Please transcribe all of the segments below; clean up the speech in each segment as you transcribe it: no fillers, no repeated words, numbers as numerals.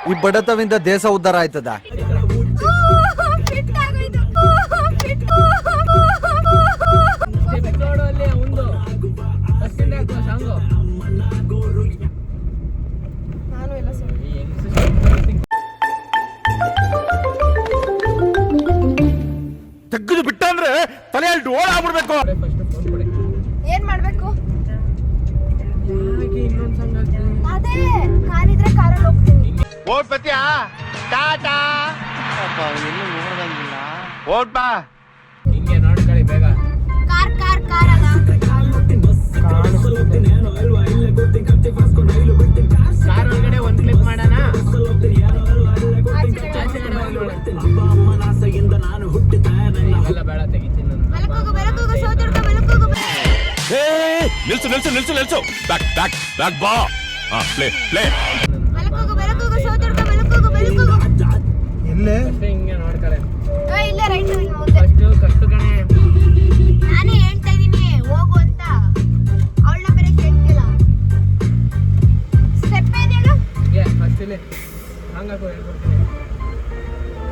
ಈ ಬಡತವಿಂದ ದೇಶ ಉದ್ಧಾರ ಆಯ್ತದ. ತೆಗೆದು ಬಿಟ್ಟ ಅಂದ್ರೆ ತಲೆಯಲ್ಲಿ ಡೋಳ ಆಗ್ಬಿಡ್ಬೇಕು. ಏನ್ ಮಾಡ್ಬೇಕು? ಅದೇ ಕಾರಿದ್ರೆ ಕಾರಲ್ಲಿ ಹೋಗ್ತೀನಿ. ಓಟ್ ಬತ್ತೀಯಾ? ಟಾಟಾ ಓಟ್ ಬಾ. ಹಿಂಗೆ ನೋಡ್ಕೊಳ್ಳಿ ಬೇಗ. ಕಾರ್ ಕಾರ್ ಕಾರ್ ಅಲ್ಲ. ಕಾರ್ ಒಳಗಡೆ ಒಂದ್ ಕ್ಲಿಪ್ ಮಾಡೋಣ. ಎಲ್ಲ ಬೇಡ ತೆಗಿತೀನಿ ನಾನು. ಬೆಳಕೋಗು ಸೋದರ್ಗ ಬೆಳಕೋಗು. ನಿಲ್ಸು ಬ್ಯಾಕ್ ಬಾ. ಪ್ಲೇ ಬೆಳಕೋಗು ಸೋದರ್ಗ ಬೆಳಕೋಗು. ಇಲ್ಲೇ ಹಿಂಗೆ ನೋಡ್ಕೊಳ್ಳಿ. ಇಲ್ಲ ರೈಟ್ ಮುಂದೆ. ಕಷ್ಟು ಕಣೆ. ನಾನೇ ಹೇಳ್ತಾ ಇದೀನಿ ಹೋಗು ಅಂತ. ಅವಳನ್ನ ಬೇರೆ ಕೇಳ್ತಿಲ್ಲ. ಸ್ಟೆಪ್ ಏನೇಳು? ಫಸ್ಟ್ ಇಲ್ಲಿ ಹಂಗಾಕೋ ಹೇಳ್ಕೊಡ್ತೀನಿ.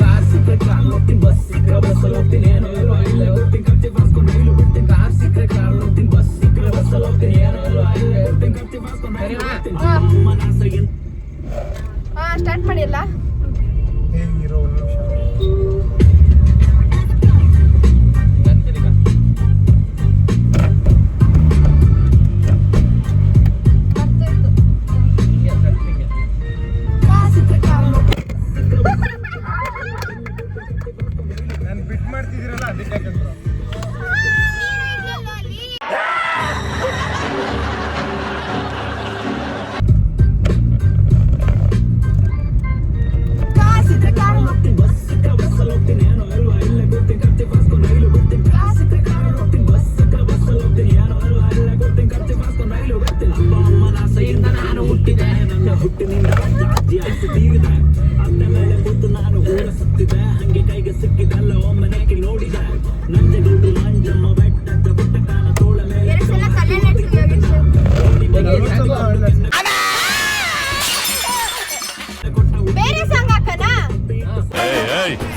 ಕಾರ್ ಸಿಕ್ಕರೆ ಕಾರ್ ಹೋಗ್ತೀನಿ, ಬಸ್ ಸಿಕ್ಕರೆ ಬಸ್ಸಲ್ಲಿ ಹೋಗ್ತೀನಿ, ಏನೋ ಇಲ್ವೋ ಇಲ್ಲೇ ಹೋಗ್ತೀನಿ, ಕತ್ತಿ ಬಾಸ್ಕೊಂಡು ರೈಲು ಬಿಡ್ತೀನಿ. ಕಾರ್ ಸಿಕ್ಕರೆ ಕಾರ್ ಹೋಗ್ತೀನಿ, ಬಸ್ ಸಿಕ್ಕರೆ ಬಸ್ಸಲ್ಲಿ ಹೋಗ್ತೀನಿ, ಏನೋ ಇಲ್ವೋ ಇಲ್ಲೇ ಹೋಗ್ತೀನಿ, ಕತ್ತಿ ಬಾಸ್ಕೊಂಡು ರೈಲು ಬಿಡ್ತೀನಿ. ಸ್ಟಾರ್ಟ್ ಮಾಡಿ ಅಲ್ಲ. ಹೇಗಿರೋ ಒಂದು ನಿಮಿಷ. ನಾನು ಬಿಟ್ ಮಾಡ್ತಿದ್ದೀರಲ್ಲ ಅದಕ್ಕೆ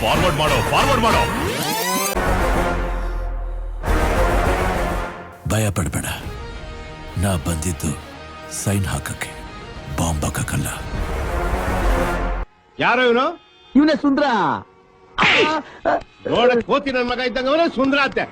ಫಾರ್ವರ್ಡ್ ಮಾಡೋ. ಭಯ ಪಡಬೇಡ, ನಾ ಬಂದಿದ್ದು ಸೈನ್ ಹಾಕಕ್ಕೆ, ಬಾಂಬ್ ಹಾಕಕ್ಕಲ್ಲ. ಯಾರೋ ಇವನೇ ಸುಂದ್ರ. ನೋಡಕ್ ಕೋತಿ ನನ್ ಮಗ ಇದ್ದಂಗ ಅವನೇ ಸುಂದ್ರ ಅತ್ತೆ.